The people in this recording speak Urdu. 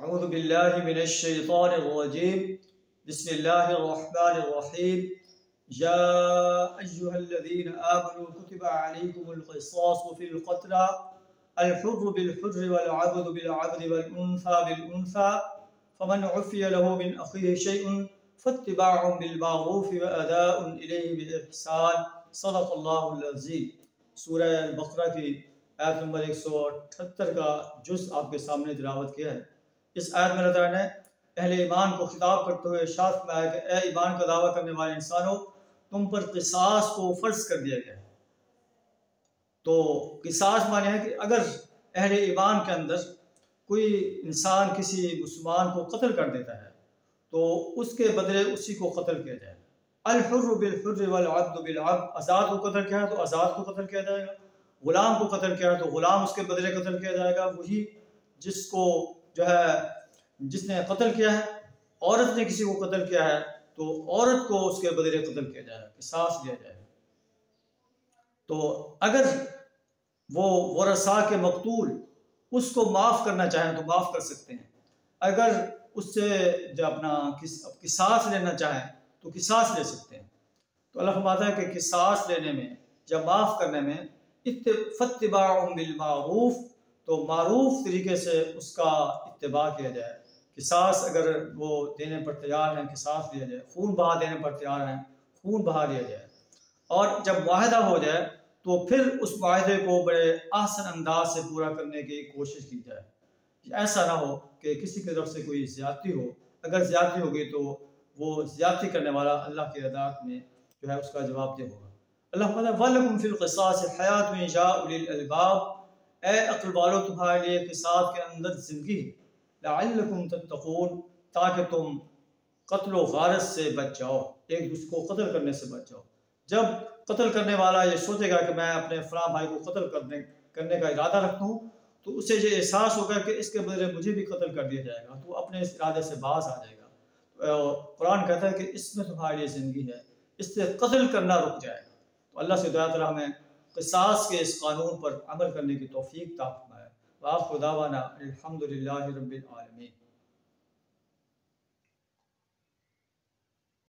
أعوذ بالله من الشيطان الرجيم بسم الله الرحمن الرحيم يا أيها الذين آمنوا كتب عليكم القصاص في القتلى الحر بالحر والعبد بالعبد والأنثى بالأنثى فمن عفي له من أخيه شيء فاتباع بالمعروف وأداء إليه بإحسان صدق اللہ العظیم۔ سورہ البقرہ کی آیت نمبر 178 کا جز آپ کے سامنے تلاوت کیا ہے۔ اس آیت میں اللہ تعالیٰ نے اہل ایمان کو خطاب کرتے ہوئے ارشاد فرمایا کہ اے ایمان کا دعویٰ کرنے والے انسانوں، تم پر قصاص کو فرض کر دیا گیا ہے۔ تو قصاص معنی ہے کہ اگر اہل ایمان کے اندر کوئی انسان کسی مسلمان کو قتل کر دیتا ہے تو اس کے بدلے اسی کو قتل کیا جائے گا۔ الحر بالحر والعبد بالعبد، آزاد کو قتل کیا ہے تو آزاد کو قتل کیا جائے گا، غلام کو قتل کیا ہے تو غلام اس کے بدلے قتل کیا جائے گا۔ وہی جس کو جس نے قتل کیا ہے، عورت نے کسی کو قتل کیا ہے تو عورت کو اس کے بدلے قتل کیا جائے گا، قصاص دیا جائے گا۔ تو اگر وہ ورثاء کے مقتول اس کو معاف کرنا چاہیں تو معاف کر سکتے ہیں، اگر اس سے جو اپنا قصاص لینا چاہیں تو قصاص لے سکتے ہیں۔ تو اللہ فرماتا ہے کہ قصاص لینے میں یا معاف کرنے میں فاتباع بالمعروف، تو معروف طریقے سے اس کا اتباع کیا جائے۔ قصاص اگر وہ دینے پر تیار ہیں قصاص دیا جائے، خون بہا دینے پر تیار ہیں خون بہا دیا جائے، اور جب معاہدہ ہو جائے تو پھر اس معاہدے کو بڑے احسن انداز سے پورا کرنے کی کوشش کی جائے۔ ایسا نہ ہو کہ کسی کی طرف سے کوئی زیادتی ہو، اگر زیادتی ہوگی تو وہ زیادتی کرنے والا اللہ کی عدالت میں جو ہے اس کا جواب دہ ہوگا۔ اللہ فرماتا ہے وَلَكُمْ فِي الْقِصَاصِ حَيَاةٌ يَا أُولِي الْأَلْبَابِ، اے عقل والو تمہارے لیے قصاص کے اندر زندگی ہے، لَعَلَّكُمْ تَتَّقُونَ، تاکہ تم قتل و غارت سے بچ جاؤ، ایک دوسرے کو قتل کرنے سے بچ جاؤ۔ جب قتل کرنے والا یہ سوچے گا کہ میں اپنے فلاں بھائی کو قتل کرنے کا ارادہ رکھتا ہوں تو اسے یہ احساس ہوگا کہ اس کے بدلے مجھے بھی قتل کر دیا جائے گا، تو اپنے اس ارادے سے باز آ جائے گا۔ قرآن کہتا ہے کہ اس میں تمہارے لیے زندگی ہے، اس سے قتل کرنا رک جائے گا۔ تو اللہ سے دعا تعالیٰ ہمیں قصاص کے اس قانون پر عمل کرنے کی توفیق عطا فرمائے۔ وآخر دعوانا الحمدللہ رب العالمین۔